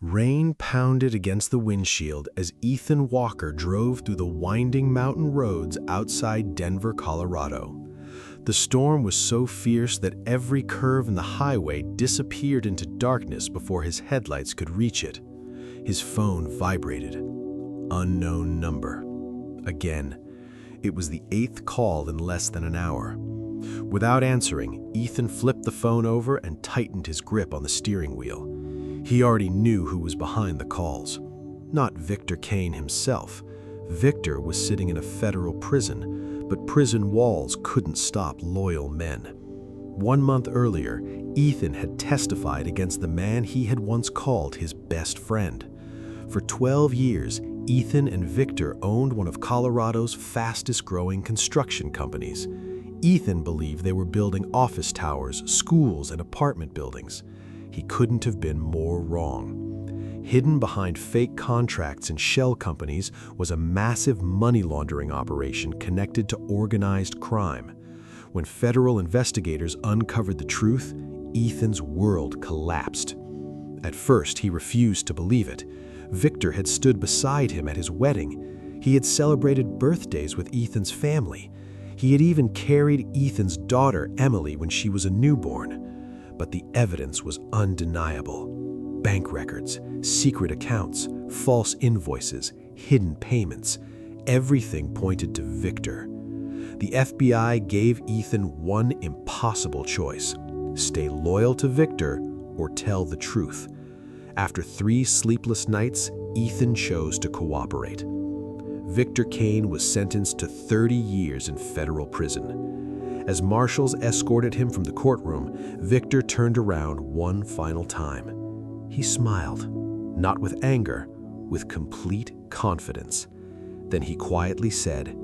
Rain pounded against the windshield as Ethan Walker drove through the winding mountain roads outside Denver, Colorado. The storm was so fierce that every curve in the highway disappeared into darkness before his headlights could reach it. His phone vibrated. Unknown number. Again. It was the 8th call in less than an hour. Without answering, Ethan flipped the phone over and tightened his grip on the steering wheel. He already knew who was behind the calls. Not Victor Kane himself. Victor was sitting in a federal prison, but prison walls couldn't stop loyal men. 1 month earlier, Ethan had testified against the man he had once called his best friend. For 12 years, Ethan and Victor owned one of Colorado's fastest-growing construction companies. Ethan believed they were building office towers, schools, and apartment buildings. He couldn't have been more wrong. Hidden behind fake contracts and shell companies was a massive money laundering operation connected to organized crime. When federal investigators uncovered the truth, Ethan's world collapsed. At first, he refused to believe it. Victor had stood beside him at his wedding. He had celebrated birthdays with Ethan's family. He had even carried Ethan's daughter, Emily, when she was a newborn. But the evidence was undeniable. Bank records, secret accounts, false invoices, hidden payments. Everything pointed to Victor. The FBI gave Ethan one impossible choice: stay loyal to Victor or tell the truth. After 3 sleepless nights, Ethan chose to cooperate. Victor Kane was sentenced to 30 years in federal prison. As marshals escorted him from the courtroom, Victor turned around one final time. He smiled, not with anger, with complete confidence. Then he quietly said,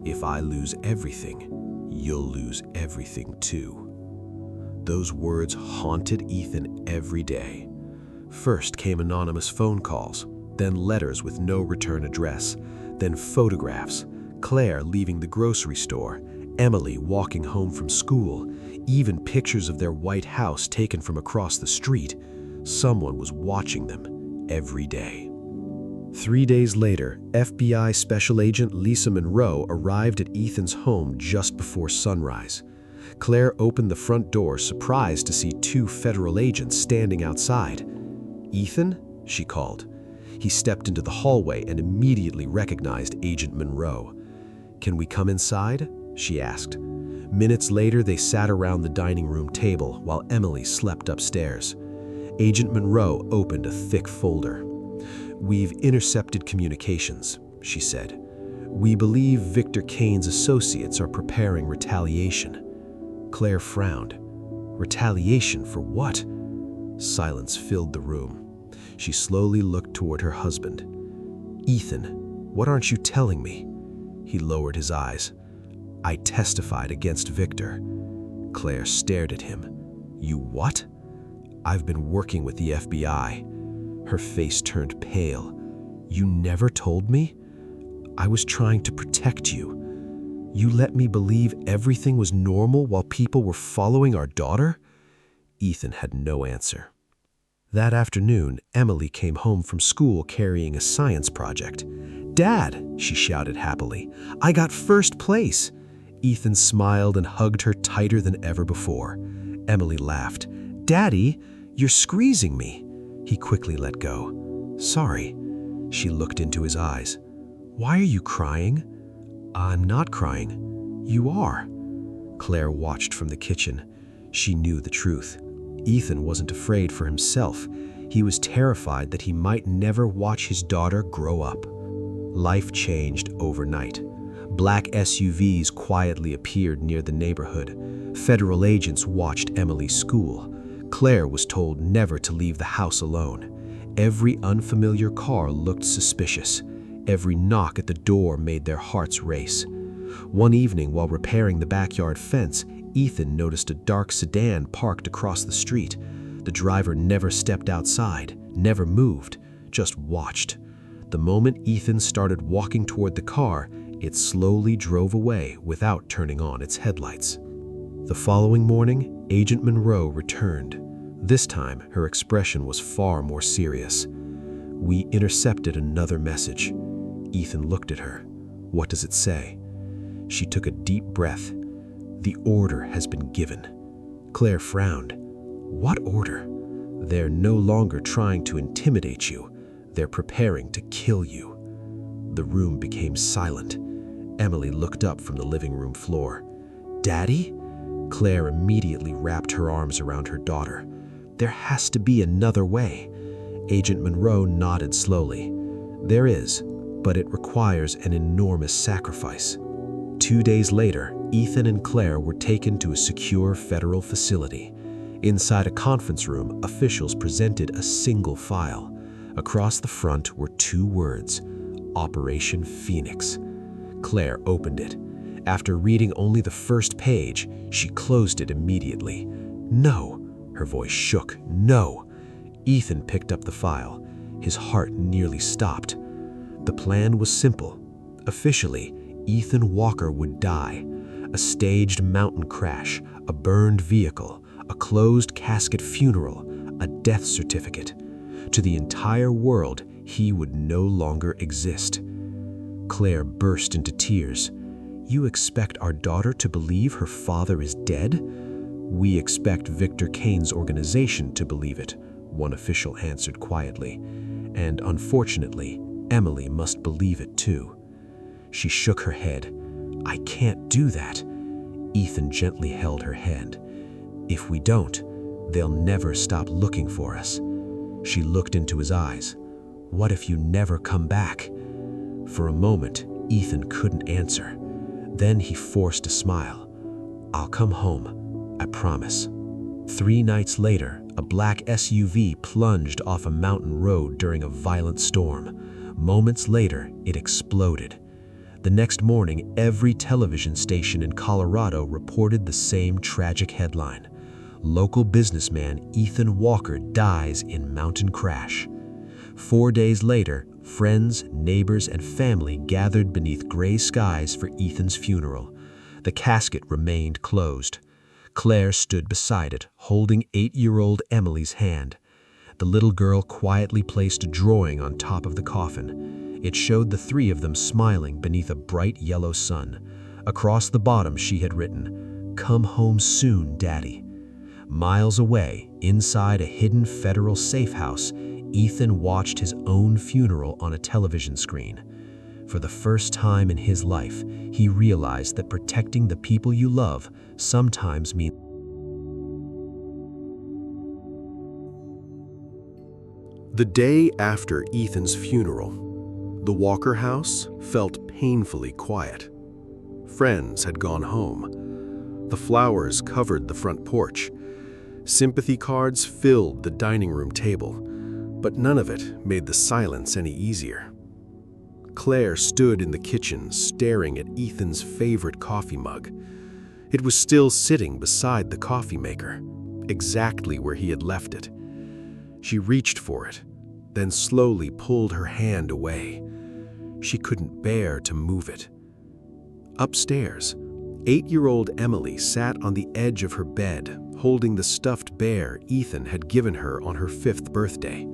"If I lose everything, you'll lose everything too." Those words haunted Ethan every day. First came anonymous phone calls, then letters with no return address, then photographs, Claire leaving the grocery store, Emily walking home from school, even pictures of their white house taken from across the street. Someone was watching them every day. 3 days later, FBI Special Agent Lisa Monroe arrived at Ethan's home just before sunrise. Claire opened the front door, surprised to see 2 federal agents standing outside. "Ethan?" she called. He stepped into the hallway and immediately recognized Agent Monroe. "Can we come inside?" she asked. Minutes later, they sat around the dining room table while Emily slept upstairs. Agent Monroe opened a thick folder. "We've intercepted communications," she said. "We believe Victor Kane's associates are preparing retaliation." Claire frowned. Retaliation for what? Silence filled the room. She slowly looked toward her husband. "Ethan, what aren't you telling me?" He lowered his eyes. "I testified against Victor." Claire stared at him. "You what?" "I've been working with the FBI." Her face turned pale. "You never told me?" "I was trying to protect you. You let me believe everything was normal while people were following our daughter?" Ethan had no answer. That afternoon, Emily came home from school carrying a science project. "Dad," she shouted happily, "I got first place." Ethan smiled and hugged her tighter than ever before. Emily laughed. "Daddy, you're squeezing me." He quickly let go. "Sorry." She looked into his eyes. "Why are you crying?" "I'm not crying." "You are." Claire watched from the kitchen. She knew the truth. Ethan wasn't afraid for himself. He was terrified that he might never watch his daughter grow up. Life changed overnight. Black SUVs quietly appeared near the neighborhood. Federal agents watched Emily's school. Claire was told never to leave the house alone. Every unfamiliar car looked suspicious. Every knock at the door made their hearts race. One evening, while repairing the backyard fence, Ethan noticed a dark sedan parked across the street. The driver never stepped outside, never moved, just watched. The moment Ethan started walking toward the car, it slowly drove away without turning on its headlights. The following morning, Agent Monroe returned. This time, her expression was far more serious. "We intercepted another message." Ethan looked at her. "What does it say?" She took a deep breath. "The order has been given." Claire frowned. "What order?" "They're no longer trying to intimidate you. They're preparing to kill you." The room became silent. Emily looked up from the living room floor. "Daddy?" Claire immediately wrapped her arms around her daughter. "There has to be another way." Agent Monroe nodded slowly. "There is, but it requires an enormous sacrifice." 2 days later, Ethan and Claire were taken to a secure federal facility. Inside a conference room, officials presented a single file. Across the front were 2 words: Operation Phoenix. Claire opened it. After reading only the first page, she closed it immediately. "No!" Her voice shook. "No!" Ethan picked up the file. His heart nearly stopped. The plan was simple. Officially, Ethan Walker would die. A staged mountain crash, a burned vehicle, a closed casket funeral, a death certificate. To the entire world, he would no longer exist. Claire burst into tears. "You expect our daughter to believe her father is dead?" "We expect Victor Kane's organization to believe it," one official answered quietly. "And unfortunately, Emily must believe it too." She shook her head. "I can't do that." Ethan gently held her hand. "If we don't, they'll never stop looking for us." She looked into his eyes. "What if you never come back?" For a moment, Ethan couldn't answer. Then he forced a smile. "I'll come home, I promise." 3 nights later, a black SUV plunged off a mountain road during a violent storm. Moments later, it exploded. The next morning, every television station in Colorado reported the same tragic headline: "Local businessman Ethan Walker dies in mountain crash." 4 days later, friends, neighbors, and family gathered beneath gray skies for Ethan's funeral. The casket remained closed. Claire stood beside it, holding 8-year-old Emily's hand. The little girl quietly placed a drawing on top of the coffin. It showed the 3 of them smiling beneath a bright yellow sun. Across the bottom she had written, "Come home soon, Daddy." Miles away, inside a hidden federal safe house, Ethan watched his own funeral on a television screen. For the first time in his life, he realized that protecting the people you love sometimes means. The day after Ethan's funeral, the Walker house felt painfully quiet. Friends had gone home. The flowers covered the front porch. Sympathy cards filled the dining room table, but none of it made the silence any easier. Claire stood in the kitchen staring at Ethan's favorite coffee mug. It was still sitting beside the coffee maker, exactly where he had left it. She reached for it, then slowly pulled her hand away. She couldn't bear to move it. Upstairs, 8-year-old Emily sat on the edge of her bed, holding the stuffed bear Ethan had given her on her 5th birthday.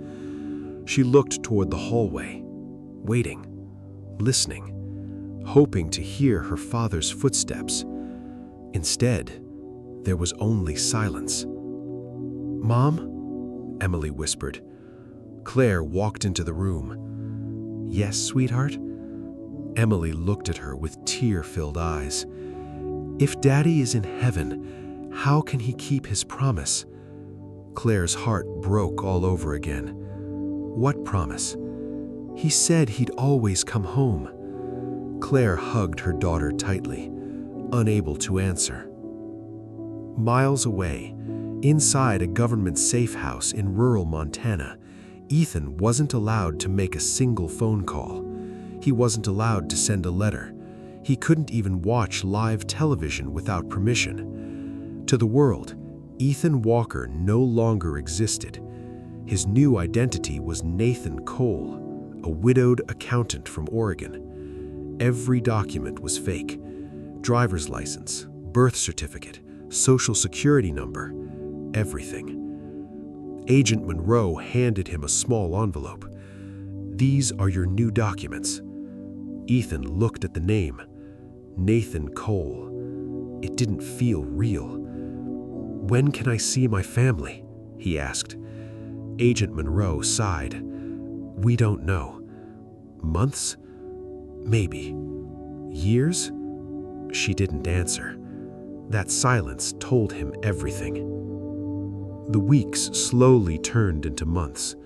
She looked toward the hallway, waiting, listening, hoping to hear her father's footsteps. Instead, there was only silence. "Mom?" Emily whispered. Claire walked into the room. "Yes, sweetheart?" Emily looked at her with tear-filled eyes. "If Daddy is in heaven, how can he keep his promise?" Claire's heart broke all over again. "What promise?" "He said he'd always come home." Claire hugged her daughter tightly, unable to answer. Miles away, inside a government safe house in rural Montana, Ethan wasn't allowed to make a single phone call. He wasn't allowed to send a letter. He couldn't even watch live television without permission. To the world, Ethan Walker no longer existed. His new identity was Nathan Cole, a widowed accountant from Oregon. Every document was fake: driver's license, birth certificate, social security number, everything. Agent Monroe handed him a small envelope. These are your new documents." Ethan looked at the name, Nathan Cole. It didn't feel real. "When can I see my family?" he asked. Agent Monroe sighed. "We don't know. Months? Maybe. Years?" She didn't answer. That silence told him everything. The weeks slowly turned into months.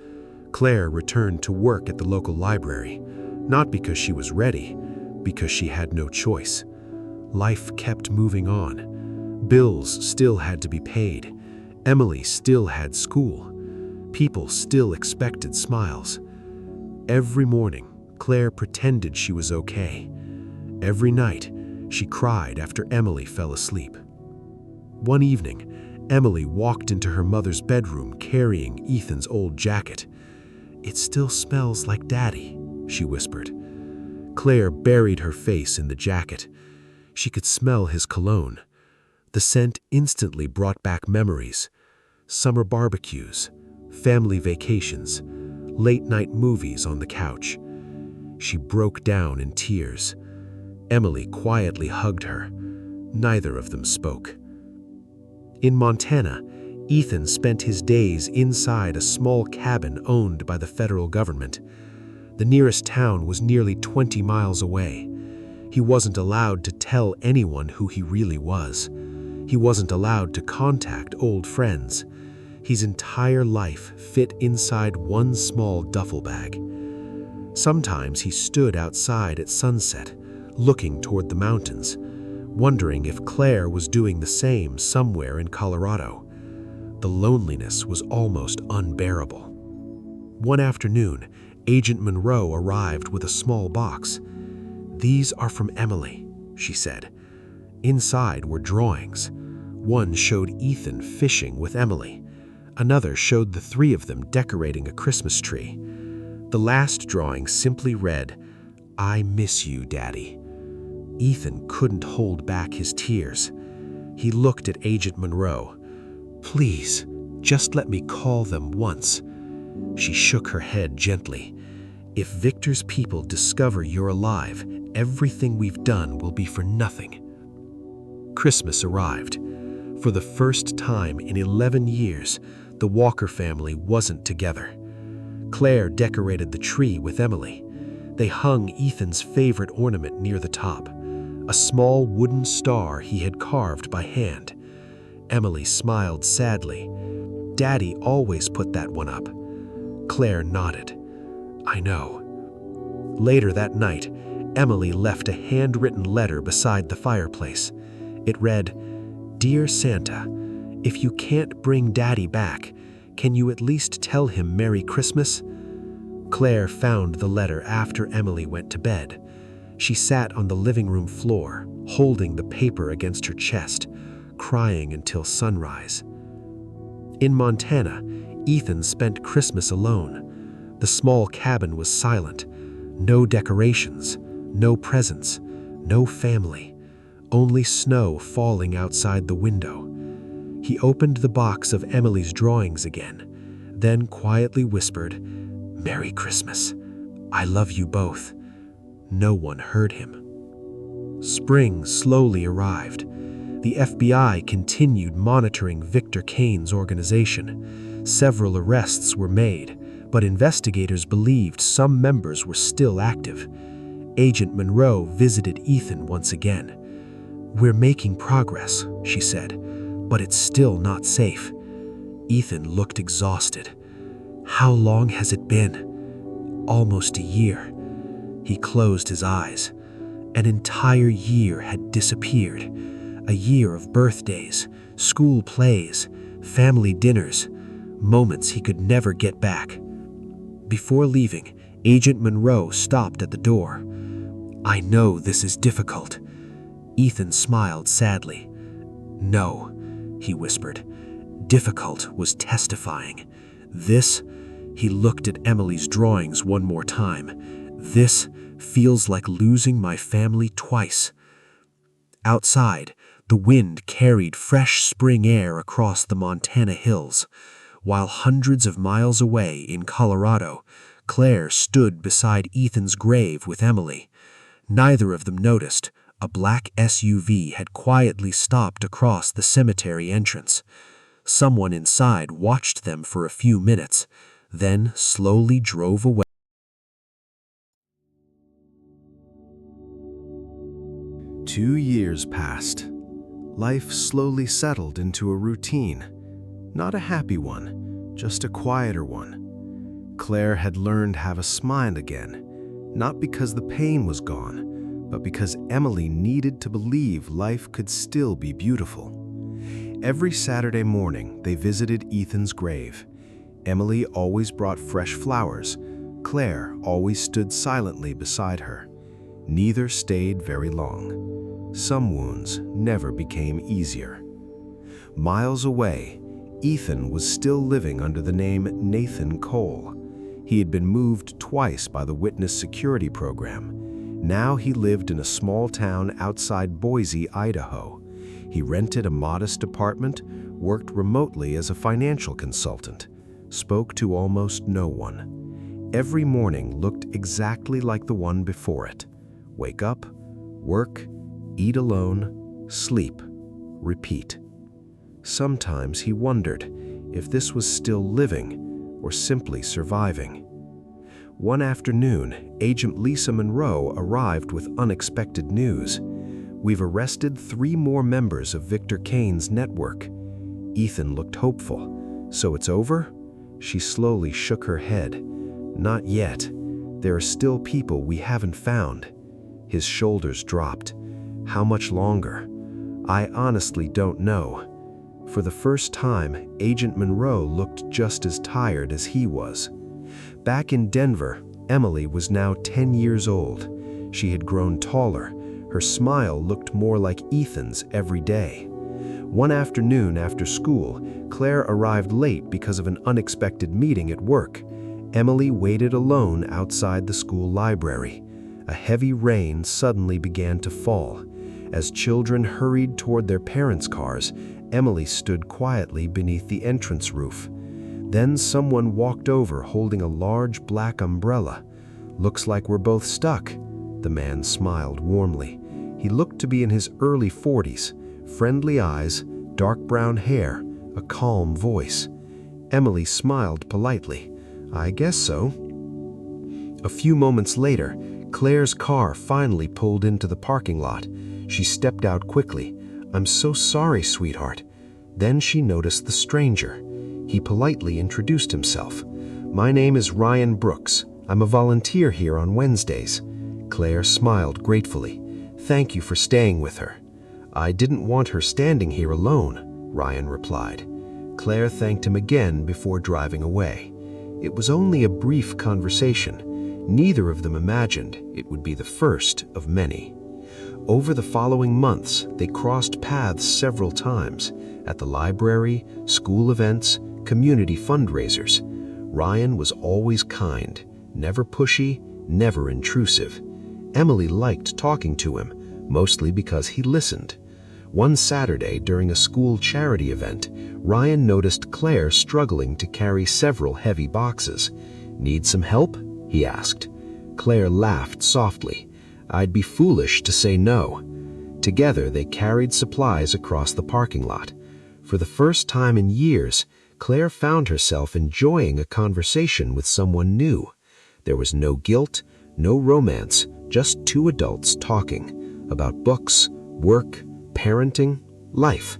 Claire returned to work at the local library, not because she was ready, because she had no choice. Life kept moving on. Bills still had to be paid. Emily still had school. People still expected smiles. Every morning, Claire pretended she was okay. Every night, she cried after Emily fell asleep. One evening, Emily walked into her mother's bedroom carrying Ethan's old jacket. "It still smells like Daddy," she whispered. Claire buried her face in the jacket. She could smell his cologne. The scent instantly brought back memories. Summer barbecues, family vacations, late-night movies on the couch. She broke down in tears. Emily quietly hugged her. Neither of them spoke. In Montana, Ethan spent his days inside a small cabin owned by the federal government. The nearest town was nearly 20 miles away. He wasn't allowed to tell anyone who he really was. He wasn't allowed to contact old friends. His entire life fit inside one small duffel bag. Sometimes he stood outside at sunset, looking toward the mountains, wondering if Claire was doing the same somewhere in Colorado. The loneliness was almost unbearable. One afternoon, Agent Monroe arrived with a small box. "These are from Emily," she said. Inside were drawings. One showed Ethan fishing with Emily. Another showed the three of them decorating a Christmas tree. The last drawing simply read, "I miss you, Daddy." Ethan couldn't hold back his tears. He looked at Agent Monroe. "Please, just let me call them once." She shook her head gently. "If Victor's people discover you're alive, everything we've done will be for nothing." Christmas arrived. For the first time in 11 years, the Walker family wasn't together. Claire decorated the tree with Emily. They hung Ethan's favorite ornament near the top, a small wooden star he had carved by hand. Emily smiled sadly. "Daddy always put that one up." Claire nodded. "I know." Later that night, Emily left a handwritten letter beside the fireplace. It read, "Dear Santa, if you can't bring Daddy back, can you at least tell him Merry Christmas?" Claire found the letter after Emily went to bed. She sat on the living room floor, holding the paper against her chest, crying until sunrise. In Montana, Ethan spent Christmas alone. The small cabin was silent. No decorations, no presents, no family, only snow falling outside the window. He opened the box of Emily's drawings again, then quietly whispered, "Merry Christmas. I love you both." No one heard him. Spring slowly arrived. The FBI continued monitoring Victor Kane's organization. Several arrests were made, but investigators believed some members were still active. Agent Monroe visited Ethan once again. "We're making progress," she said, "but it's still not safe." Ethan looked exhausted. "How long has it been?" "Almost a year." He closed his eyes. An entire year had disappeared. A year of birthdays, school plays, family dinners, moments he could never get back. Before leaving, Agent Monroe stopped at the door. "I know this is difficult." Ethan smiled sadly. "No," he whispered. "Difficult was testifying. This," he looked at Emily's drawings one more time, "this feels like losing my family twice." Outside, the wind carried fresh spring air across the Montana hills, while hundreds of miles away in Colorado, Claire stood beside Ethan's grave with Emily. Neither of them noticed. A black SUV had quietly stopped across the cemetery entrance. Someone inside watched them for a few minutes, then slowly drove away. 2 years passed. Life slowly settled into a routine. Not a happy one, just a quieter one. Claire had learned how to smile again, not because the pain was gone, but because Emily needed to believe life could still be beautiful. Every Saturday morning, they visited Ethan's grave. Emily always brought fresh flowers. Claire always stood silently beside her. Neither stayed very long. Some wounds never became easier. Miles away, Ethan was still living under the name Nathan Cole. He had been moved twice by the Witness Security Program. Now he lived in a small town outside Boise, Idaho. He rented a modest apartment, worked remotely as a financial consultant, spoke to almost no one. Every morning looked exactly like the one before it. Wake up, work, eat alone, sleep, repeat. Sometimes he wondered if this was still living or simply surviving. One afternoon, Agent Lisa Monroe arrived with unexpected news. We've arrested 3 more members of Victor Kane's network. Ethan looked hopeful. So it's over? She slowly shook her head. Not yet. There are still people we haven't found. His shoulders dropped. How much longer? I honestly don't know. For the first time, Agent Monroe looked just as tired as he was. Back in Denver, Emily was now 10 years old. She had grown taller. Her smile looked more like Ethan's every day. One afternoon after school, Claire arrived late because of an unexpected meeting at work. Emily waited alone outside the school library. A heavy rain suddenly began to fall. As children hurried toward their parents' cars, Emily stood quietly beneath the entrance roof. Then someone walked over holding a large black umbrella. "Looks like we're both stuck." The man smiled warmly. He looked to be in his early 40s, friendly eyes, dark brown hair, a calm voice. Emily smiled politely. "I guess so." A few moments later, Claire's car finally pulled into the parking lot. She stepped out quickly. "I'm so sorry, sweetheart." Then she noticed the stranger. He politely introduced himself. "My name is Ryan Brooks. I'm a volunteer here on Wednesdays." Claire smiled gratefully. "Thank you for staying with her." "I didn't want her standing here alone," Ryan replied. Claire thanked him again before driving away. It was only a brief conversation. Neither of them imagined it would be the first of many. Over the following months, they crossed paths several times at the library, school events, community fundraisers. Ryan was always kind, never pushy, never intrusive. Emily liked talking to him, mostly because he listened. One Saturday during a school charity event, Ryan noticed Claire struggling to carry several heavy boxes. "Need some help?" he asked. Claire laughed softly. "I'd be foolish to say no." Together they carried supplies across the parking lot. For the first time in years, Claire found herself enjoying a conversation with someone new. There was no guilt, no romance, just 2 adults talking about books, work, parenting, life.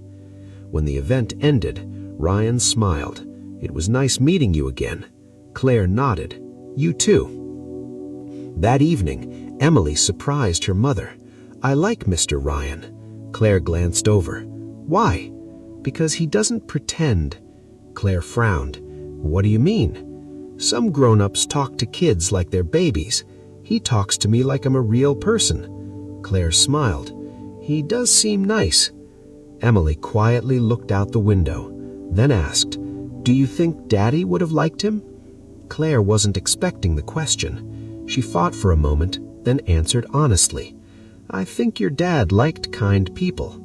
When the event ended, Ryan smiled. "It was nice meeting you again." Claire nodded. "You too." That evening, Emily surprised her mother. "I like Mr. Ryan." Claire glanced over. "Why?" "Because he doesn't pretend." Claire frowned. "What do you mean?" "Some grown-ups talk to kids like they're babies. He talks to me like I'm a real person." Claire smiled. "He does seem nice." Emily quietly looked out the window, then asked, "Do you think Daddy would have liked him?" Claire wasn't expecting the question. She thought for a moment, then answered honestly, "I think your dad liked kind people."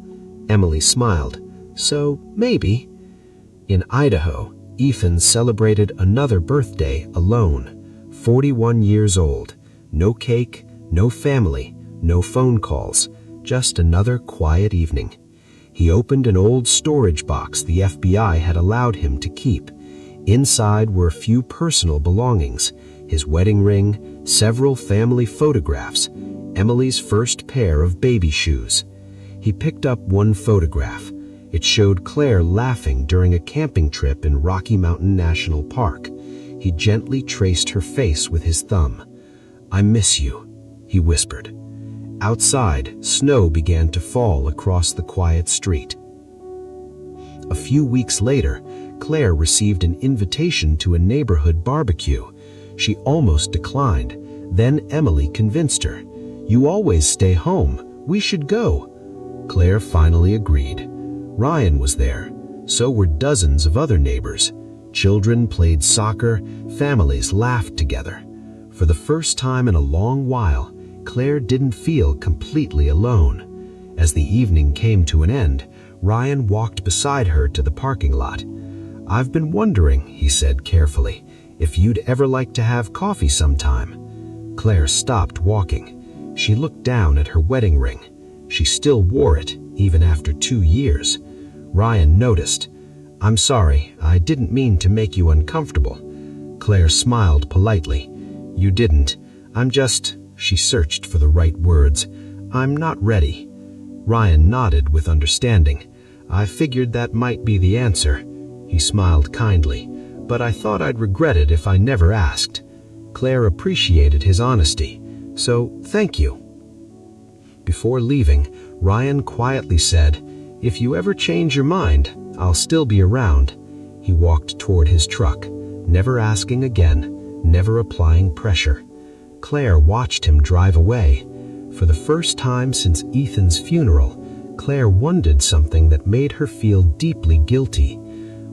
Emily smiled. "So, maybe." In Idaho, Ethan celebrated another birthday alone. 41 years old. No cake, no family, no phone calls, just another quiet evening. He opened an old storage box the FBI had allowed him to keep. Inside were a few personal belongings, his wedding ring, several family photographs, Emily's first pair of baby shoes. He picked up one photograph. It showed Claire laughing during a camping trip in Rocky Mountain National Park. He gently traced her face with his thumb. "I miss you," he whispered. Outside, snow began to fall across the quiet street. A few weeks later, Claire received an invitation to a neighborhood barbecue. She almost declined. Then Emily convinced her. "You always stay home. We should go." Claire finally agreed. Ryan was there. So were dozens of other neighbors. Children played soccer. Families laughed together. For the first time in a long while, Claire didn't feel completely alone. As the evening came to an end, Ryan walked beside her to the parking lot. "I've been wondering," he said carefully, "if you'd ever like to have coffee sometime." Claire stopped walking. She looked down at her wedding ring. She still wore it, even after 2 years. Ryan noticed. "I'm sorry, I didn't mean to make you uncomfortable." Claire smiled politely. "You didn't. I'm just..." She searched for the right words. "I'm not ready." Ryan nodded with understanding. "I figured that might be the answer." He smiled kindly. "But I thought I'd regret it if I never asked." Claire appreciated his honesty. "So, thank you." Before leaving, Ryan quietly said, "If you ever change your mind, I'll still be around." He walked toward his truck, never asking again, never applying pressure. Claire watched him drive away. For the first time since Ethan's funeral, Claire wondered something that made her feel deeply guilty.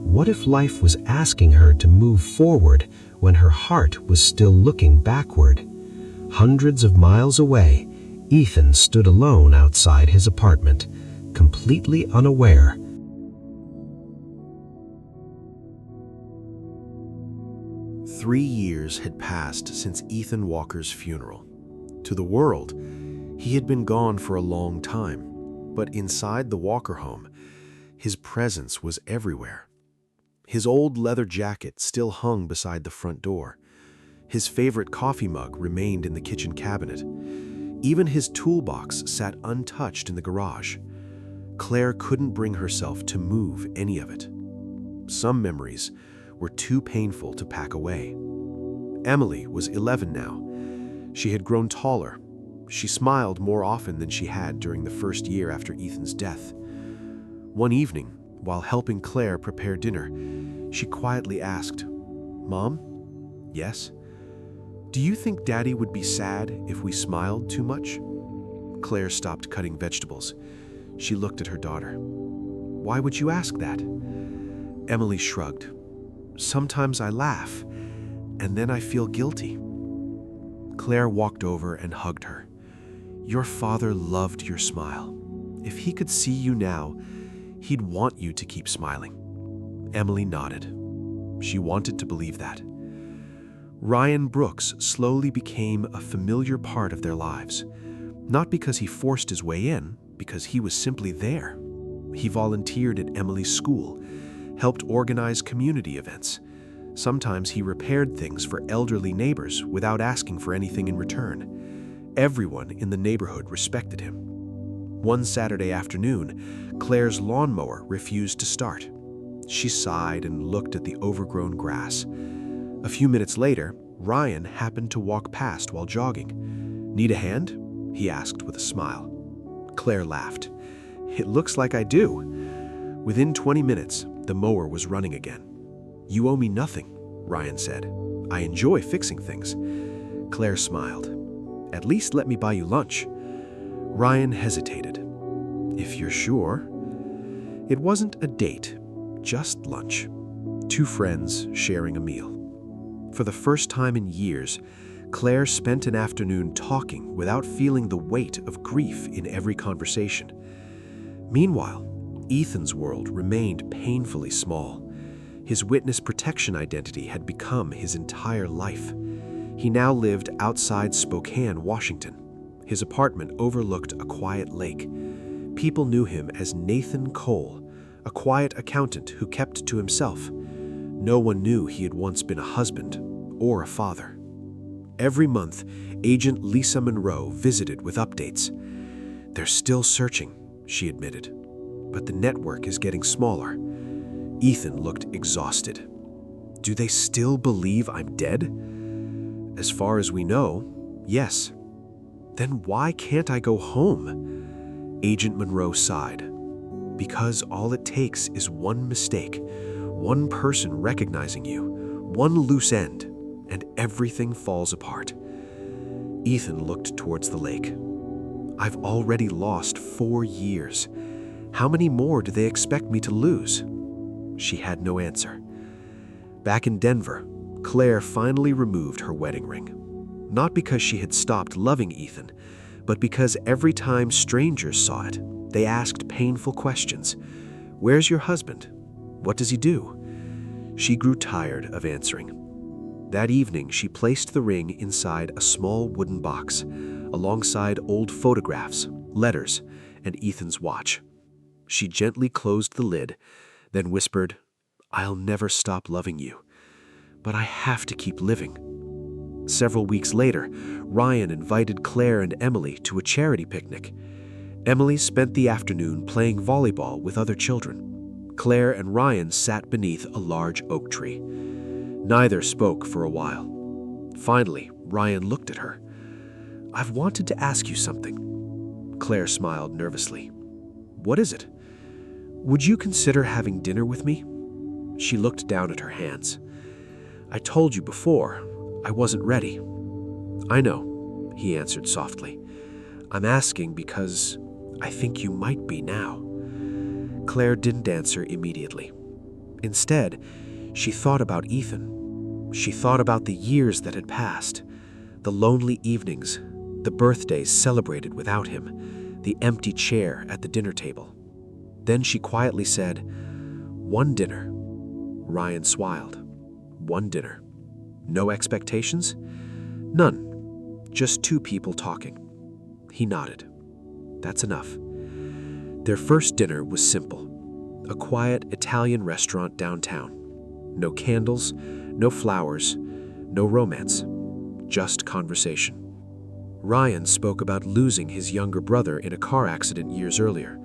What if life was asking her to move forward when her heart was still looking backward? Hundreds of miles away, Ethan stood alone outside his apartment, completely unaware. Three years had passed since Ethan Walker's funeral. To the world, he had been gone for a long time, but inside the Walker home, his presence was everywhere. His old leather jacket still hung beside the front door. His favorite coffee mug remained in the kitchen cabinet. Even his toolbox sat untouched in the garage. Claire couldn't bring herself to move any of it. Some memories were too painful to pack away. Emily was 11 now. She had grown taller. She smiled more often than she had during the first year after Ethan's death. One evening, while helping Claire prepare dinner, she quietly asked, "Mom?" "Yes?" "Do you think Daddy would be sad if we smiled too much?" Claire stopped cutting vegetables. She looked at her daughter. "Why would you ask that?" Emily shrugged. "Sometimes I laugh, and then I feel guilty." Claire walked over and hugged her. "Your father loved your smile. If he could see you now, he'd want you to keep smiling." Emily nodded. She wanted to believe that. Ryan Brooks slowly became a familiar part of their lives, not because he forced his way in, because he was simply there. He volunteered at Emily's school, helped organize community events. Sometimes he repaired things for elderly neighbors without asking for anything in return. Everyone in the neighborhood respected him. One Saturday afternoon, Claire's lawnmower refused to start. She sighed and looked at the overgrown grass. A few minutes later, Ryan happened to walk past while jogging. "Need a hand?" he asked with a smile. Claire laughed. "It looks like I do." Within 20 minutes, the mower was running again. "You owe me nothing," Ryan said. "I enjoy fixing things." Claire smiled. "At least let me buy you lunch." Ryan hesitated. "If you're sure." It wasn't a date, just lunch. Two friends sharing a meal. For the first time in years, Claire spent an afternoon talking without feeling the weight of grief in every conversation. Meanwhile, Ethan's world remained painfully small. His witness protection identity had become his entire life. He now lived outside Spokane, Washington. His apartment overlooked a quiet lake. People knew him as Nathan Cole, a quiet accountant who kept to himself. No one knew he had once been a husband or a father. Every month, Agent Lisa Monroe visited with updates. "They're still searching," she admitted, "but the network is getting smaller." Ethan looked exhausted. "Do they still believe I'm dead?" "As far as we know, yes." "Then why can't I go home?" Agent Monroe sighed. "Because all it takes is one mistake, one person recognizing you, one loose end, and everything falls apart." Ethan looked towards the lake. "I've already lost 4 years. How many more do they expect me to lose?" She had no answer. Back in Denver, Claire finally removed her wedding ring. Not because she had stopped loving Ethan, but because every time strangers saw it, they asked painful questions. "Where's your husband? What does he do?" She grew tired of answering. That evening, she placed the ring inside a small wooden box, alongside old photographs, letters, and Ethan's watch. She gently closed the lid, then whispered, "I'll never stop loving you, but I have to keep living." Several weeks later, Ryan invited Claire and Emily to a charity picnic. Emily spent the afternoon playing volleyball with other children. Claire and Ryan sat beneath a large oak tree. Neither spoke for a while. Finally, Ryan looked at her. "I've wanted to ask you something." Claire smiled nervously. "What is it?" "Would you consider having dinner with me?" She looked down at her hands. "I told you before, I wasn't ready." "I know," he answered softly. "I'm asking because I think you might be now." Claire didn't answer immediately. Instead, she thought about Ethan. She thought about the years that had passed, the lonely evenings, the birthdays celebrated without him, the empty chair at the dinner table. Then she quietly said, "One dinner." Ryan smiled. "One dinner. No expectations?" "None. Just 2 people talking." He nodded. "That's enough." Their first dinner was simple. A quiet Italian restaurant downtown. No candles, no flowers, no romance. Just conversation. Ryan spoke about losing his younger brother in a car accident years earlier.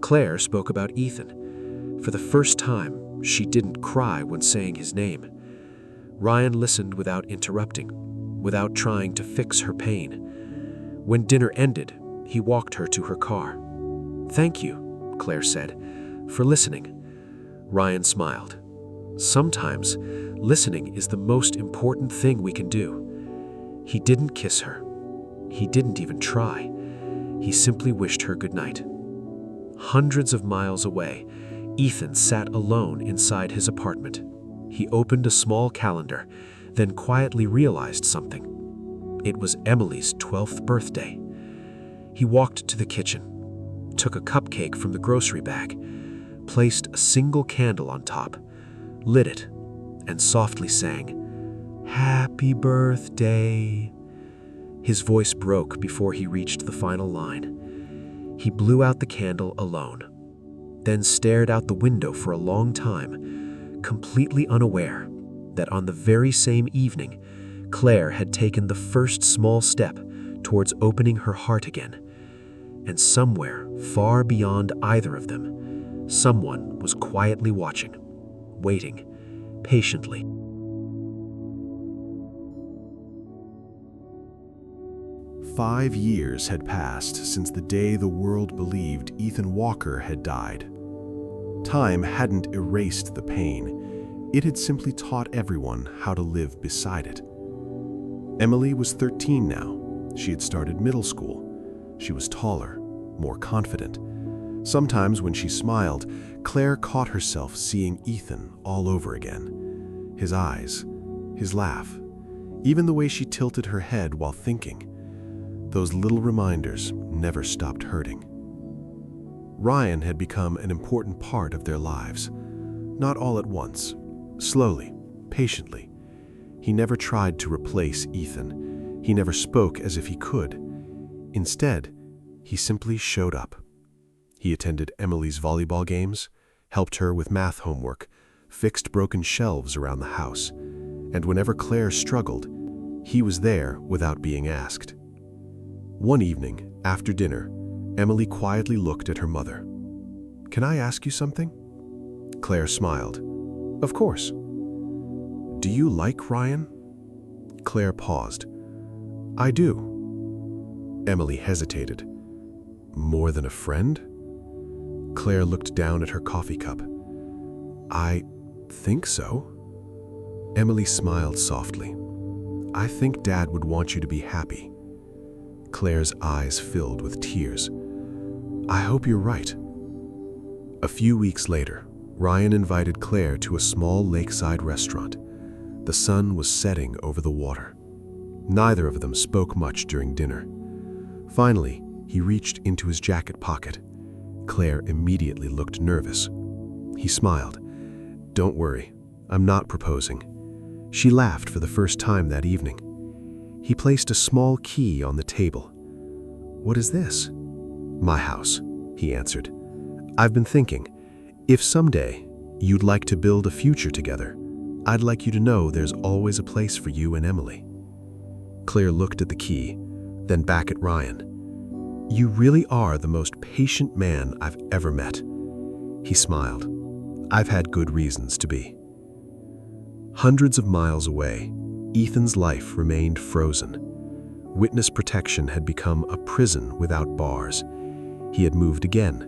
Claire spoke about Ethan. For the first time, she didn't cry when saying his name. Ryan listened without interrupting, without trying to fix her pain. When dinner ended, he walked her to her car. "Thank you," Claire said, "for listening." Ryan smiled. "Sometimes, listening is the most important thing we can do." He didn't kiss her. He didn't even try. He simply wished her good night. Hundreds of miles away, Ethan sat alone inside his apartment. He opened a small calendar, then quietly realized something. It was Emily's 12th birthday. He walked to the kitchen, took a cupcake from the grocery bag, placed a single candle on top, lit it, and softly sang, "Happy birthday." His voice broke before he reached the final line. He blew out the candle alone, then stared out the window for a long time, completely unaware that on the very same evening, Claire had taken the first small step towards opening her heart again. And somewhere far beyond either of them, someone was quietly watching, waiting, patiently. "5 years had passed since the day the world believed Ethan Walker had died. Time hadn't erased the pain. It had simply taught everyone how to live beside it. Emily was 13 now. She had started middle school. She was taller, more confident. Sometimes when she smiled, Claire caught herself seeing Ethan all over again. His eyes, his laugh, even the way she tilted her head while thinking. Those little reminders never stopped hurting. Ryan had become an important part of their lives. Not all at once, slowly, patiently. He never tried to replace Ethan. He never spoke as if he could. Instead, he simply showed up. He attended Emily's volleyball games, helped her with math homework, fixed broken shelves around the house, and whenever Claire struggled, he was there without being asked. One evening, after dinner, Emily quietly looked at her mother. "Can I ask you something?" Claire smiled. "Of course." "Do you like Ryan?" Claire paused. "I do." Emily hesitated. "More than a friend?" Claire looked down at her coffee cup. "I think so." Emily smiled softly. "I think Dad would want you to be happy." Claire's eyes filled with tears. "I hope you're right." A few weeks later, Ryan invited Claire to a small lakeside restaurant. The sun was setting over the water. Neither of them spoke much during dinner. Finally, he reached into his jacket pocket. Claire immediately looked nervous. He smiled. "Don't worry, I'm not proposing." She laughed for the first time that evening. He placed a small key on the table. "What is this?" "My house," he answered. "I've been thinking, if someday you'd like to build a future together, I'd like you to know there's always a place for you and Emily." Claire looked at the key, then back at Ryan. "You really are the most patient man I've ever met." He smiled. "I've had good reasons to be." Hundreds of miles away, Ethan's life remained frozen. Witness protection had become a prison without bars. He had moved again,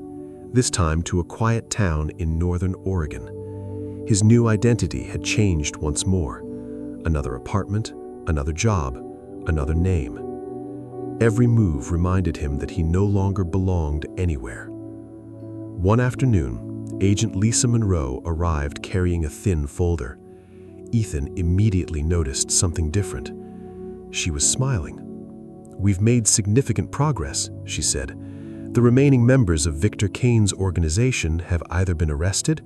this time to a quiet town in northern Oregon. His new identity had changed once more. Another apartment, another job, another name. Every move reminded him that he no longer belonged anywhere. One afternoon, Agent Lisa Monroe arrived carrying a thin folder. Ethan immediately noticed something different. She was smiling. "We've made significant progress," she said. "The remaining members of Victor Kane's organization have either been arrested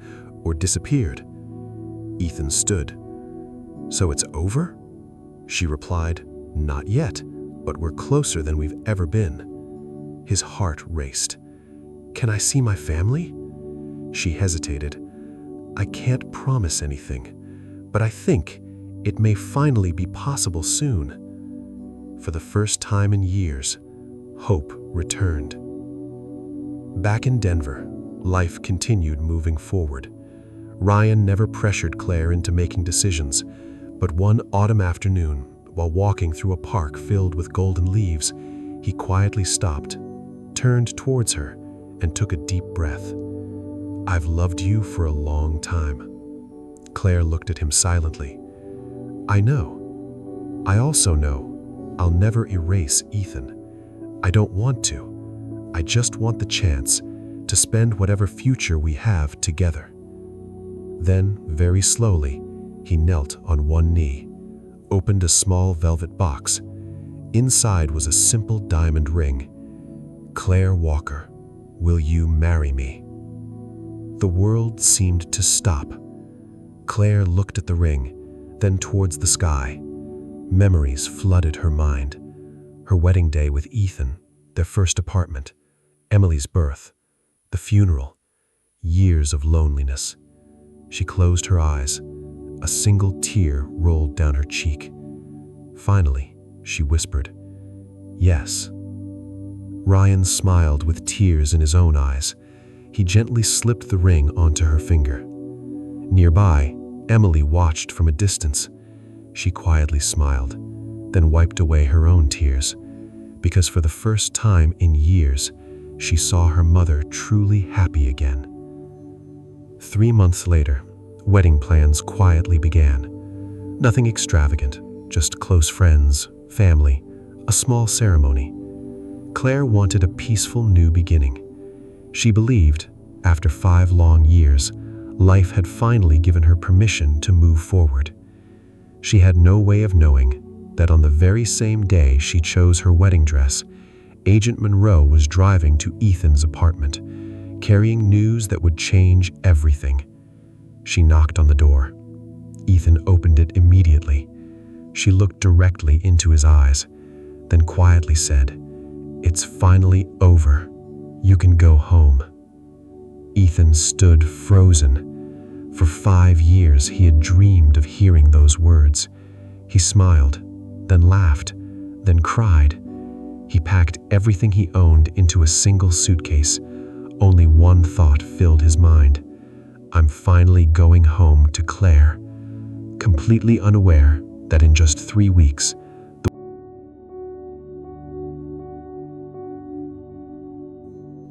or disappeared." Ethan stood. "So it's over?" She replied, "Not yet, but we're closer than we've ever been." His heart raced. "Can I see my family?" She hesitated. "I can't promise anything, but I think it may finally be possible soon." For the first time in years, hope returned. Back in Denver, life continued moving forward. Ryan never pressured Claire into making decisions, but one autumn afternoon, while walking through a park filled with golden leaves, he quietly stopped, turned towards her, and took a deep breath. "I've loved you for a long time." Claire looked at him silently. "I know. I also know I'll never erase Ethan. I don't want to. I just want the chance to spend whatever future we have together." Then, very slowly, he knelt on one knee, opened a small velvet box. Inside was a simple diamond ring. "Claire Walker, will you marry me?" The world seemed to stop. Claire looked at the ring, then towards the sky. Memories flooded her mind. Her wedding day with Ethan, their first apartment, Emily's birth, the funeral, years of loneliness. She closed her eyes. A single tear rolled down her cheek. Finally, she whispered, "Yes." Ryan smiled with tears in his own eyes. He gently slipped the ring onto her finger. Nearby, Emily watched from a distance. She quietly smiled, then wiped away her own tears, because for the first time in years, she saw her mother truly happy again. 3 months later, wedding plans quietly began. Nothing extravagant, just close friends, family, a small ceremony. Claire wanted a peaceful new beginning. She believed, after 5 long years, life had finally given her permission to move forward. She had no way of knowing that on the very same day she chose her wedding dress, Agent Monroe was driving to Ethan's apartment, carrying news that would change everything. She knocked on the door. Ethan opened it immediately. She looked directly into his eyes, then quietly said, "It's finally over. You can go home." Ethan stood frozen. For 5 years he had dreamed of hearing those words. He smiled, then laughed, then cried. He packed everything he owned into a single suitcase. Only one thought filled his mind. "I'm finally going home to Claire," completely unaware that in just 3 weeks,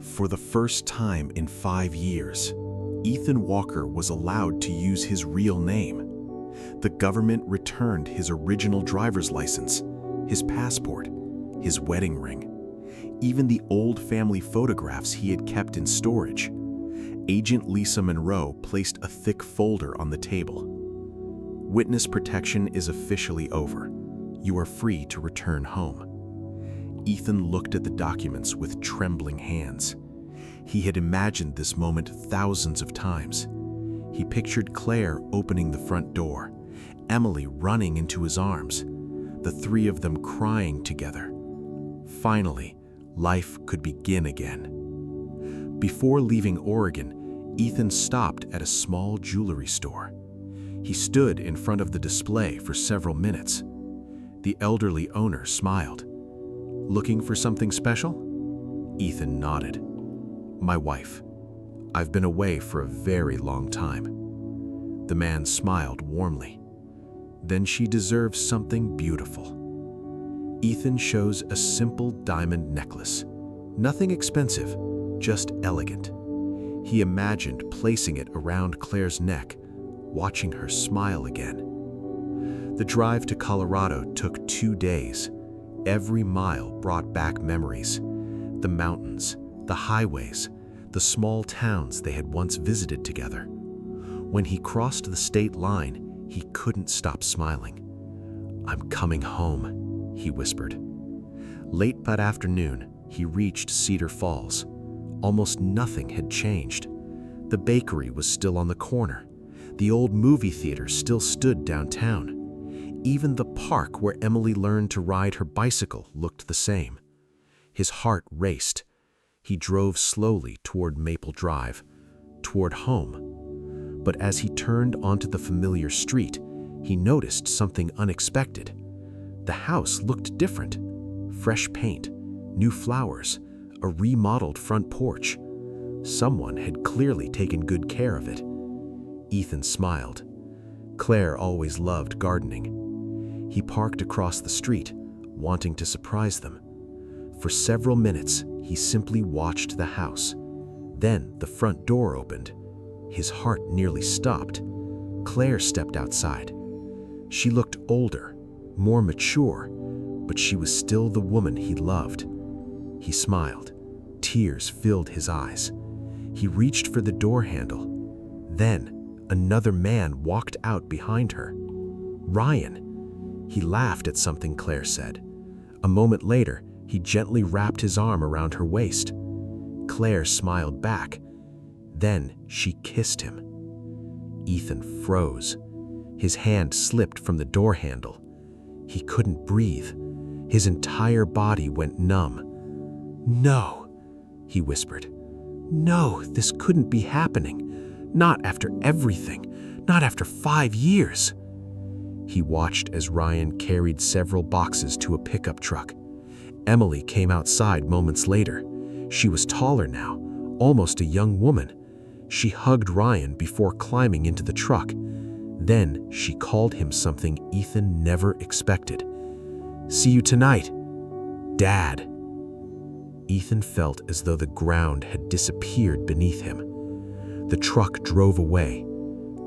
For the first time in 5 years, Ethan Walker was allowed to use his real name. The government returned his original driver's license, his passport, his wedding ring, even the old family photographs he had kept in storage. Agent Lisa Monroe placed a thick folder on the table. "Witness protection is officially over. You are free to return home." Ethan looked at the documents with trembling hands. He had imagined this moment thousands of times. He pictured Claire opening the front door, Emily running into his arms, the three of them crying together. Finally, life could begin again. Before leaving Oregon, Ethan stopped at a small jewelry store. He stood in front of the display for several minutes. The elderly owner smiled. "Looking for something special?" Ethan nodded. "My wife. I've been away for a very long time." The man smiled warmly. "Then she deserves something beautiful." Ethan chose a simple diamond necklace. Nothing expensive, just elegant. He imagined placing it around Claire's neck, watching her smile again. The drive to Colorado took 2 days. Every mile brought back memories. The mountains, the highways, the small towns they had once visited together. When he crossed the state line, he couldn't stop smiling. "I'm coming home," he whispered. Late that afternoon, he reached Cedar Falls. Almost nothing had changed. The bakery was still on the corner. The old movie theater still stood downtown. Even the park where Emily learned to ride her bicycle looked the same. His heart raced. He drove slowly toward Maple Drive, toward home. But as he turned onto the familiar street, he noticed something unexpected. The house looked different. Fresh paint, new flowers, a remodeled front porch. Someone had clearly taken good care of it. Ethan smiled. Claire always loved gardening. He parked across the street, wanting to surprise them. For several minutes, he simply watched the house. Then the front door opened. His heart nearly stopped. Claire stepped outside. She looked older, more mature, but she was still the woman he loved. He smiled. Tears filled his eyes. He reached for the door handle. Then, another man walked out behind her. Ryan. He laughed at something Claire said. A moment later, he gently wrapped his arm around her waist. Claire smiled back. Then she kissed him. Ethan froze. His hand slipped from the door handle. He couldn't breathe. His entire body went numb. "No," he whispered. "No, this couldn't be happening. Not after everything. Not after 5 years." He watched as Ryan carried several boxes to a pickup truck. Emily came outside moments later. She was taller now, almost a young woman. She hugged Ryan before climbing into the truck. Then she called him something Ethan never expected. "See you tonight, Dad." Ethan felt as though the ground had disappeared beneath him. The truck drove away.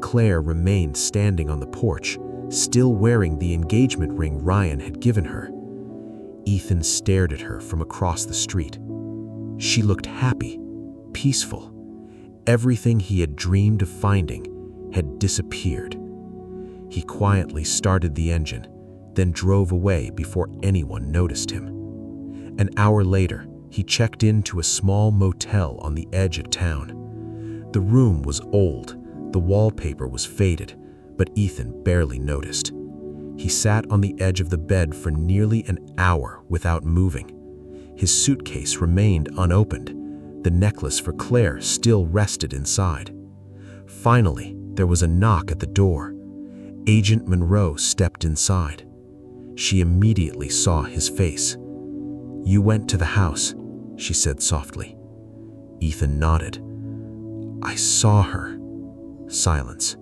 Claire remained standing on the porch, still wearing the engagement ring Ryan had given her. Ethan stared at her from across the street. She looked happy, peaceful. Everything he had dreamed of finding had disappeared. He quietly started the engine, then drove away before anyone noticed him. An hour later, he checked into a small motel on the edge of town. The room was old, the wallpaper was faded, but Ethan barely noticed. He sat on the edge of the bed for nearly an hour without moving. His suitcase remained unopened. The necklace for Claire still rested inside. Finally, there was a knock at the door. Agent Monroe stepped inside. She immediately saw his face. "You went to the house," she said softly. Ethan nodded. "I saw her." Silence.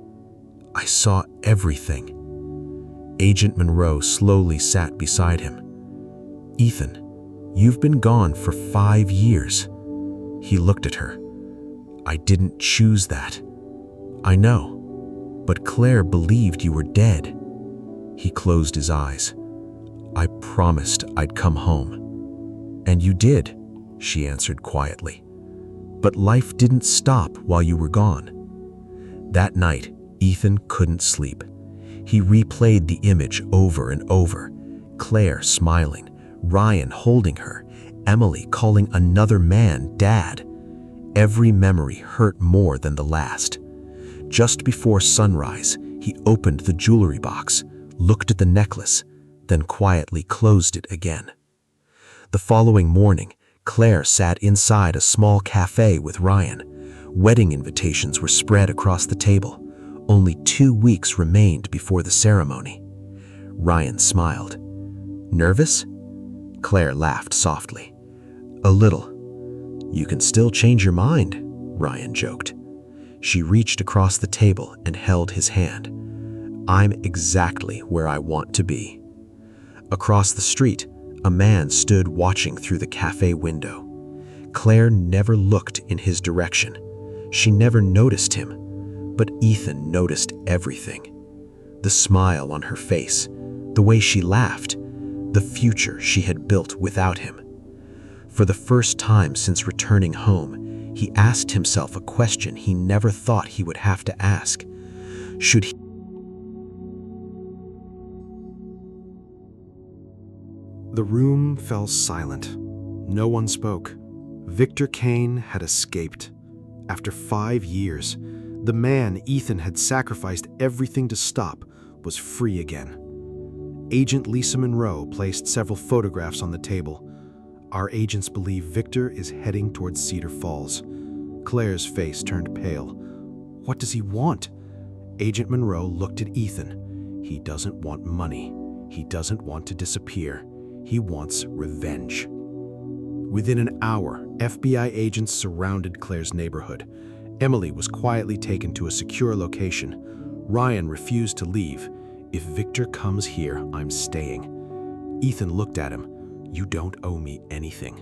"I saw everything." Agent Monroe slowly sat beside him. "Ethan, you've been gone for 5 years." He looked at her. "I didn't choose that." "I know, but Claire believed you were dead." He closed his eyes. "I promised I'd come home." "And you did," she answered quietly. "But life didn't stop while you were gone." That night, Ethan couldn't sleep. He replayed the image over and over. Claire smiling, Ryan holding her, Emily calling another man Dad. Every memory hurt more than the last. Just before sunrise, he opened the jewelry box, looked at the necklace, then quietly closed it again. The following morning, Claire sat inside a small cafe with Ryan. Wedding invitations were spread across the table. Only 2 weeks remained before the ceremony. Ryan smiled. "Nervous?" Claire laughed softly. "A little." "You can still change your mind," Ryan joked. She reached across the table and held his hand. "I'm exactly where I want to be." Across the street, a man stood watching through the cafe window. Claire never looked in his direction. She never noticed him, but Ethan noticed everything. The smile on her face, the way she laughed, the future she had built without him. For the first time since returning home, he asked himself a question he never thought he would have to ask. Should he? The room fell silent. No one spoke. Victor Kane had escaped. After 5 years, the man Ethan had sacrificed everything to stop was free again. Agent Lisa Monroe placed several photographs on the table. "Our agents believe Victor is heading towards Cedar Falls." Claire's face turned pale. "What does he want?" Agent Monroe looked at Ethan. "He doesn't want money. He doesn't want to disappear. He wants revenge." Within an hour, FBI agents surrounded Claire's neighborhood. Emily was quietly taken to a secure location. Ryan refused to leave. "If Victor comes here, I'm staying." Ethan looked at him. "You don't owe me anything."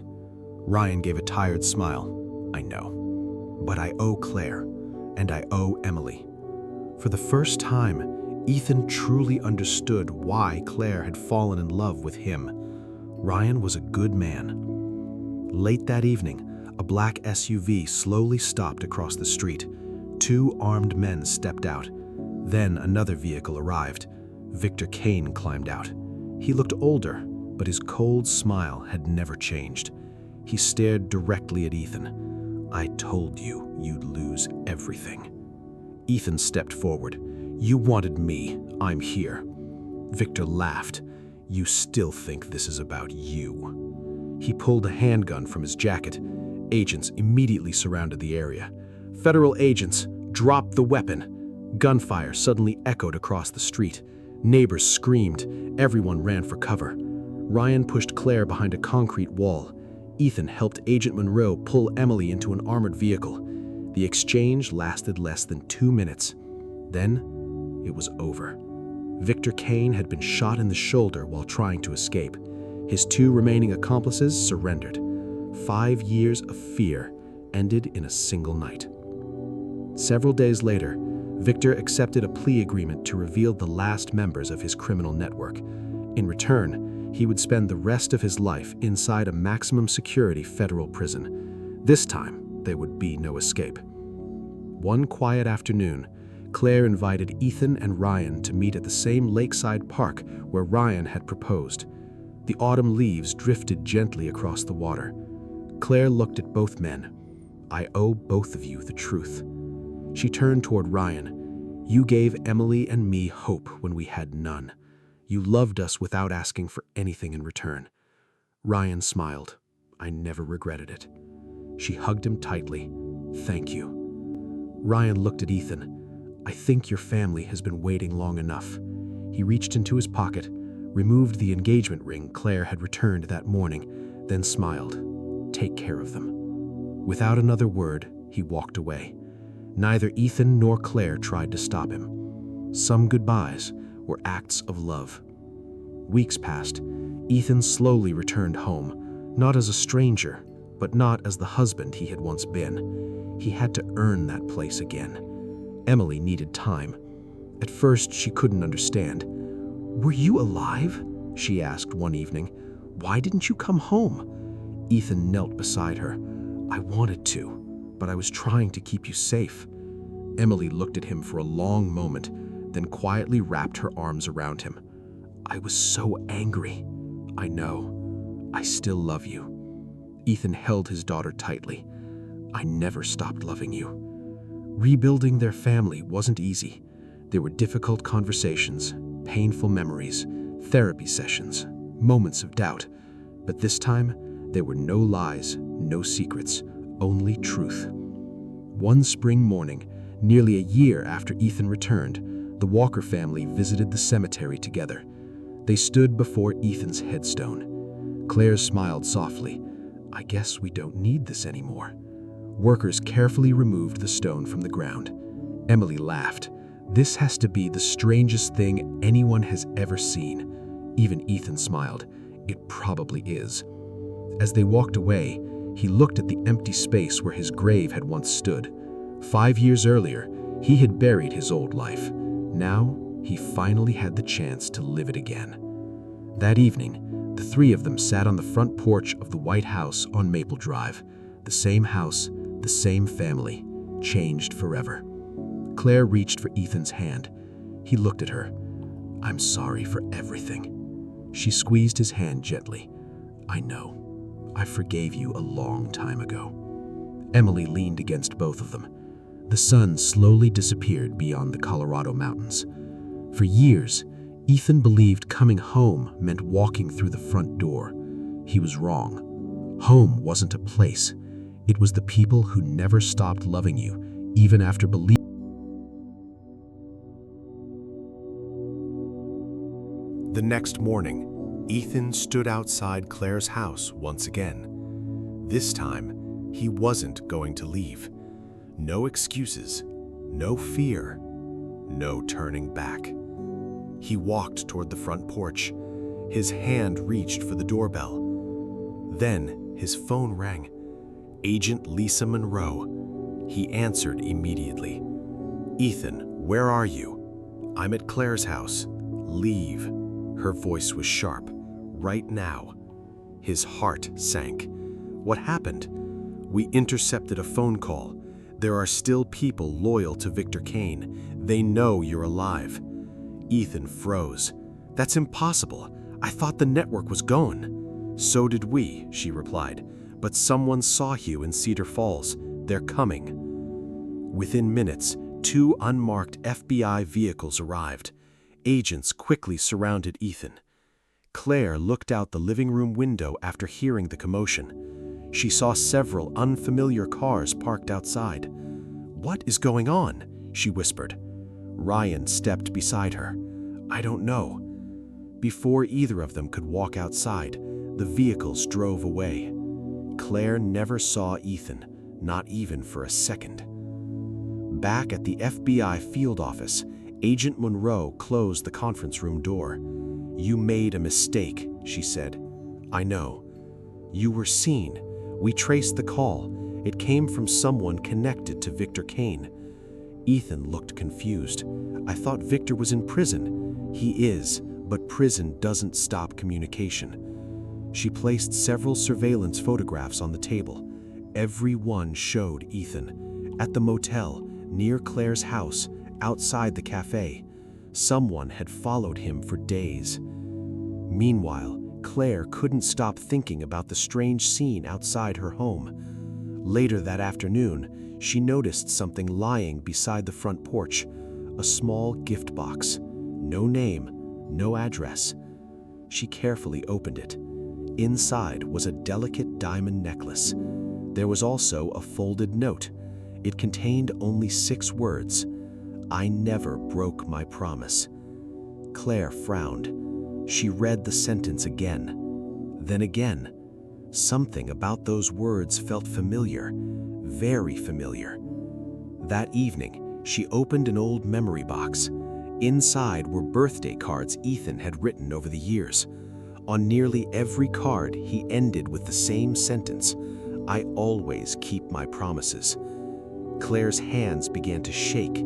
Ryan gave a tired smile. "I know. But I owe Claire, and I owe Emily." For the first time, Ethan truly understood why Claire had fallen in love with him. Ryan was a good man. Late that evening, a black SUV slowly stopped across the street. 2 armed men stepped out. Then another vehicle arrived. Victor Kane climbed out. He looked older, but his cold smile had never changed. He stared directly at Ethan. "I told you you'd lose everything." Ethan stepped forward. "You wanted me. I'm here." Victor laughed. "You still think this is about you." He pulled a handgun from his jacket. Agents immediately surrounded the area. Federal agents dropped the weapon. Gunfire suddenly echoed across the street. Neighbors screamed. Everyone ran for cover. Ryan pushed Claire behind a concrete wall. Ethan helped Agent Monroe pull Emily into an armored vehicle. The exchange lasted less than 2 minutes. Then, it was over. Victor Kane had been shot in the shoulder while trying to escape. His 2 remaining accomplices surrendered. 5 years of fear ended in a single night. Several days later, Victor accepted a plea agreement to reveal the last members of his criminal network. In return, he would spend the rest of his life inside a maximum security federal prison. This time, there would be no escape. One quiet afternoon, Claire invited Ethan and Ryan to meet at the same lakeside park where Ryan had proposed. The autumn leaves drifted gently across the water. Claire looked at both men. "I owe both of you the truth." She turned toward Ryan. "You gave Emily and me hope when we had none. You loved us without asking for anything in return." Ryan smiled. "I never regretted it." She hugged him tightly. "Thank you." Ryan looked at Ethan. "I think your family has been waiting long enough." He reached into his pocket, removed the engagement ring Claire had returned that morning, then smiled. "Take care of them." Without another word, he walked away. Neither Ethan nor Claire tried to stop him. Some goodbyes were acts of love. Weeks passed. Ethan slowly returned home, not as a stranger, but not as the husband he had once been. He had to earn that place again. Emily needed time. At first, she couldn't understand. "Were you alive?" she asked one evening. "Why didn't you come home?" Ethan knelt beside her. "I wanted to, but I was trying to keep you safe." Emily looked at him for a long moment, then quietly wrapped her arms around him. "I was so angry." "I know. I still love you." Ethan held his daughter tightly. "I never stopped loving you." Rebuilding their family wasn't easy. There were difficult conversations, painful memories, therapy sessions, moments of doubt. But this time, there were no lies, no secrets, only truth. One spring morning, nearly a year after Ethan returned, the Walker family visited the cemetery together. They stood before Ethan's headstone. Claire smiled softly. "I guess we don't need this anymore." Workers carefully removed the stone from the ground. Emily laughed. "This has to be the strangest thing anyone has ever seen." Even Ethan smiled. "It probably is." As they walked away, he looked at the empty space where his grave had once stood. 5 years earlier, he had buried his old life. Now, he finally had the chance to live it again. That evening, the three of them sat on the front porch of the White House on Maple Drive. The same house, the same family, changed forever. Claire reached for Ethan's hand. He looked at her. "I'm sorry for everything." She squeezed his hand gently. "I know. I forgave you a long time ago." Emily leaned against both of them. The sun slowly disappeared beyond the Colorado mountains. For years, Ethan believed coming home meant walking through the front door. He was wrong. Home wasn't a place. It was the people who never stopped loving you, even after believing. The next morning, Ethan stood outside Claire's house once again. This time, he wasn't going to leave. No excuses, no fear, no turning back. He walked toward the front porch. His hand reached for the doorbell. Then his phone rang. Agent Lisa Monroe. He answered immediately. "Ethan, where are you?" "I'm at Claire's house." "Leave." Her voice was sharp. "Right now." His heart sank. "What happened?" "We intercepted a phone call. There are still people loyal to Victor Kane. They know you're alive." Ethan froze. "That's impossible. I thought the network was gone." "So did we," she replied. "But someone saw you in Cedar Falls. They're coming." Within minutes, 2 unmarked FBI vehicles arrived. Agents quickly surrounded Ethan. Claire looked out the living room window after hearing the commotion. She saw several unfamiliar cars parked outside. "What is going on?" she whispered. Ryan stepped beside her. "I don't know." Before either of them could walk outside, the vehicles drove away. Claire never saw Ethan, not even for a second. Back at the FBI field office, Agent Monroe closed the conference room door. "You made a mistake," she said. "I know." "You were seen. We traced the call. It came from someone connected to Victor Kane." Ethan looked confused. "I thought Victor was in prison." "He is, but prison doesn't stop communication." She placed several surveillance photographs on the table. Every one showed Ethan. At the motel, near Claire's house, outside the cafe. Someone had followed him for days. Meanwhile, Claire couldn't stop thinking about the strange scene outside her home. Later that afternoon, she noticed something lying beside the front porch. A small gift box. No name, no address. She carefully opened it. Inside was a delicate diamond necklace. There was also a folded note. It contained only 6 words: "I never broke my promise." Claire frowned. She read the sentence again, then again. Something about those words felt familiar, very familiar. That evening, she opened an old memory box. Inside were birthday cards Ethan had written over the years. On nearly every card, he ended with the same sentence: "I always keep my promises." Claire's hands began to shake.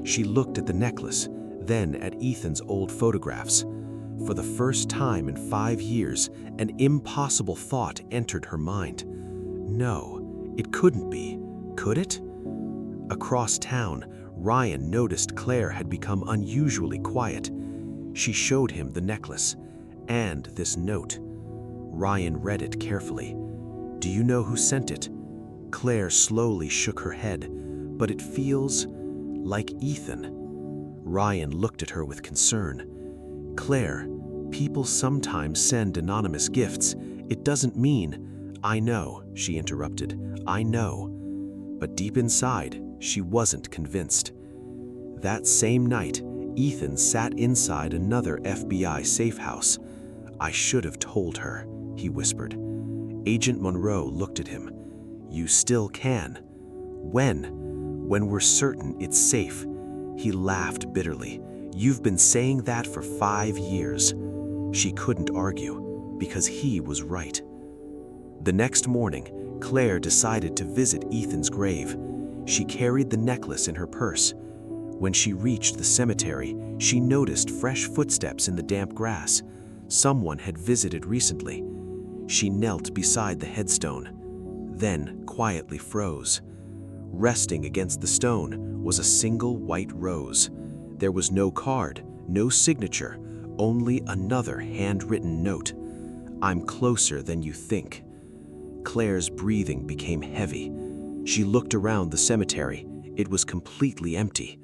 She looked at the necklace, then at Ethan's old photographs. For the first time in 5 years, an impossible thought entered her mind. No, it couldn't be, could it? Across town, Ryan noticed Claire had become unusually quiet. She showed him the necklace and this note. Ryan read it carefully. "Do you know who sent it?" Claire slowly shook her head. "But it feels like Ethan." Ryan looked at her with concern. "Claire, people sometimes send anonymous gifts. It doesn't mean—" "I know," she interrupted. "I know." But deep inside, she wasn't convinced. That same night, Ethan sat inside another FBI safe house. "I should have told her," he whispered. Agent Monroe looked at him. "You still can." "When?" "When we're certain it's safe." He laughed bitterly. "You've been saying that for 5 years." She couldn't argue, because he was right. The next morning, Claire decided to visit Ethan's grave. She carried the necklace in her purse. When she reached the cemetery, she noticed fresh footsteps in the damp grass. Someone had visited recently. She knelt beside the headstone, then quietly froze. Resting against the stone was a single white rose. There was no card, no signature, only another handwritten note. "I'm closer than you think." Claire's breathing became heavy. She looked around the cemetery. It was completely empty.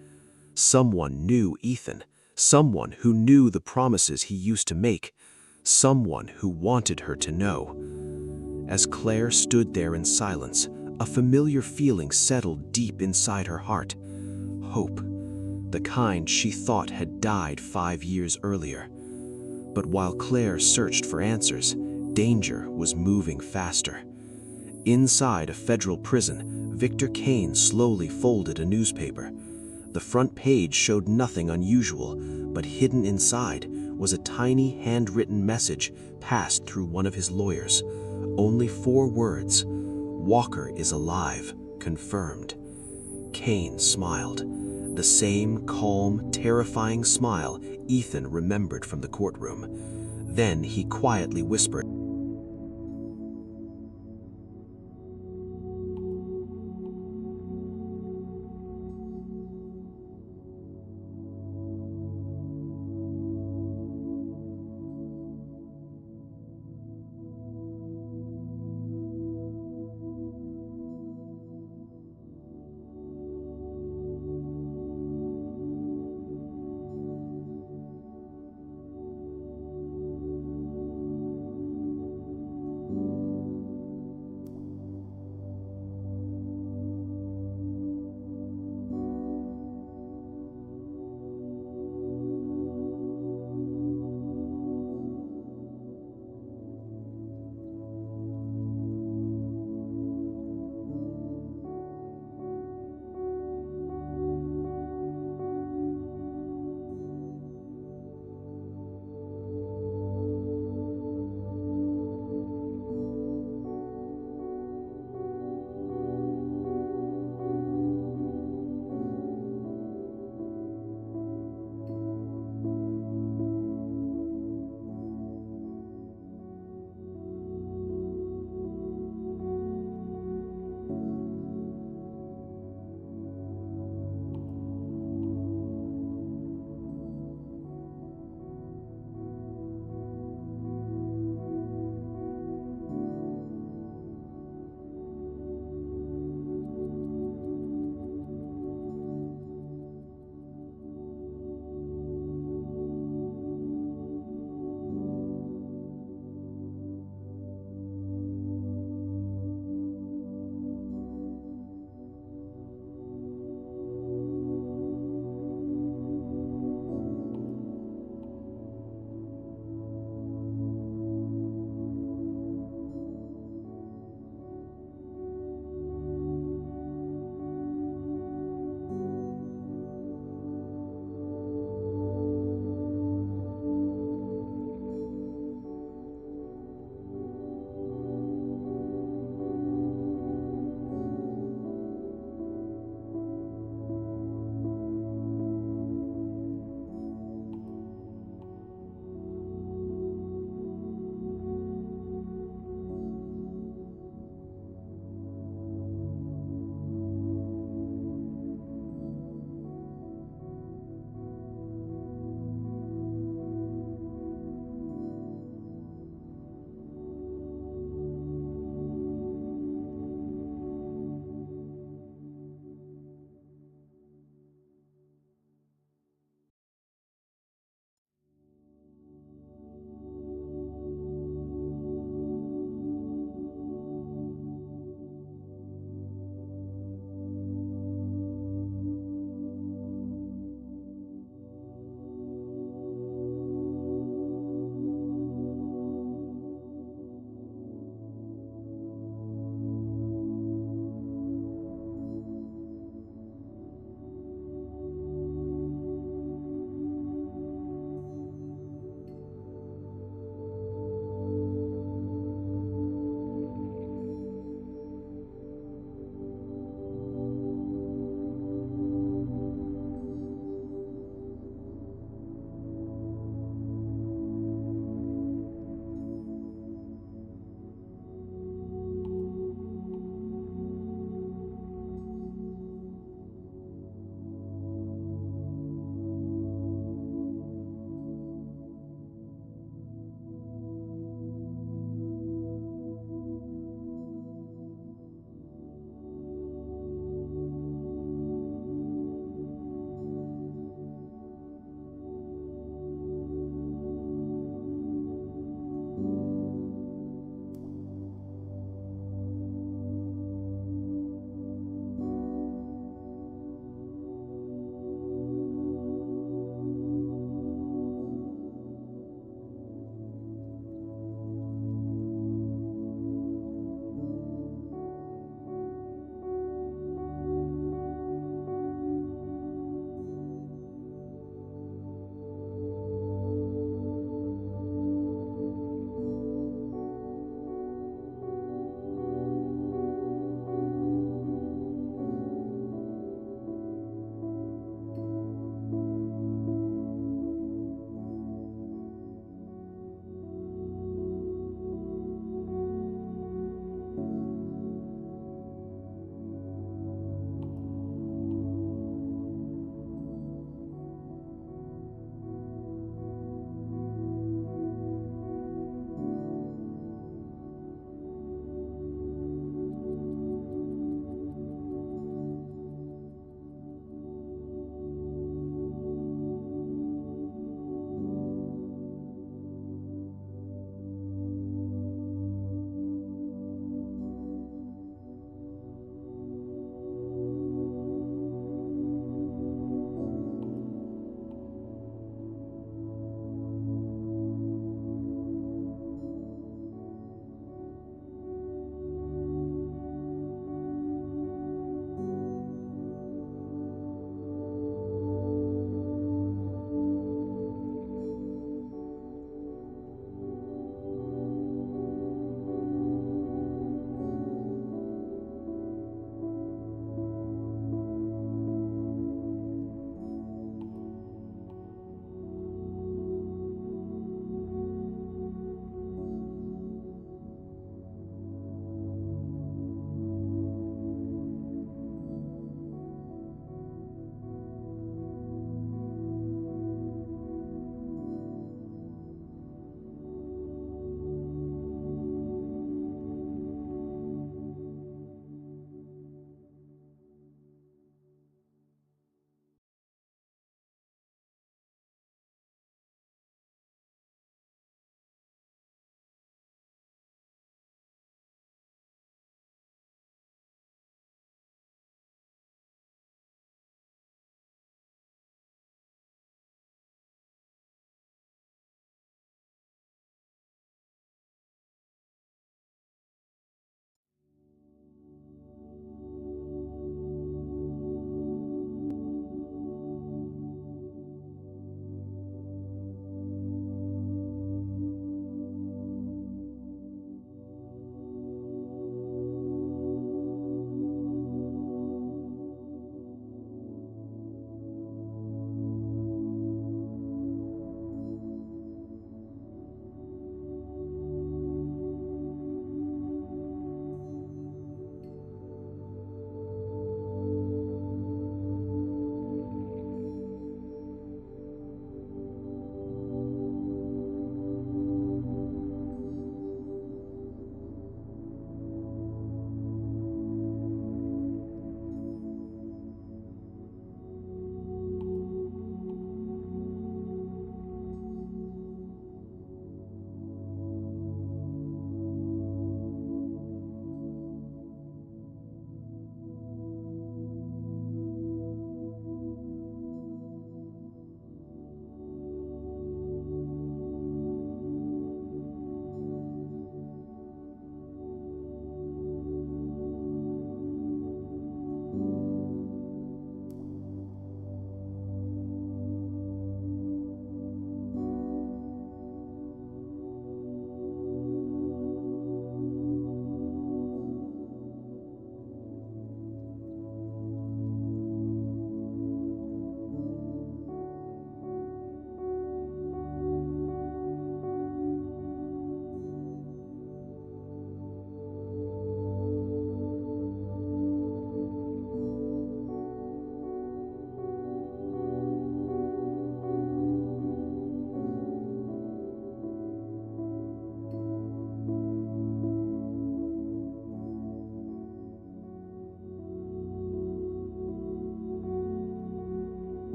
Someone knew Ethan, someone who knew the promises he used to make, someone who wanted her to know. As Claire stood there in silence, a familiar feeling settled deep inside her heart. Hope, the kind she thought had died 5 years earlier. But while Claire searched for answers, danger was moving faster. Inside a federal prison, Victor Kane slowly folded a newspaper. The front page showed nothing unusual, but hidden inside was a tiny handwritten message passed through one of his lawyers. Only 4 words: "Walker is alive, confirmed." Kane smiled. The same calm, terrifying smile Ethan remembered from the courtroom. Then he quietly whispered,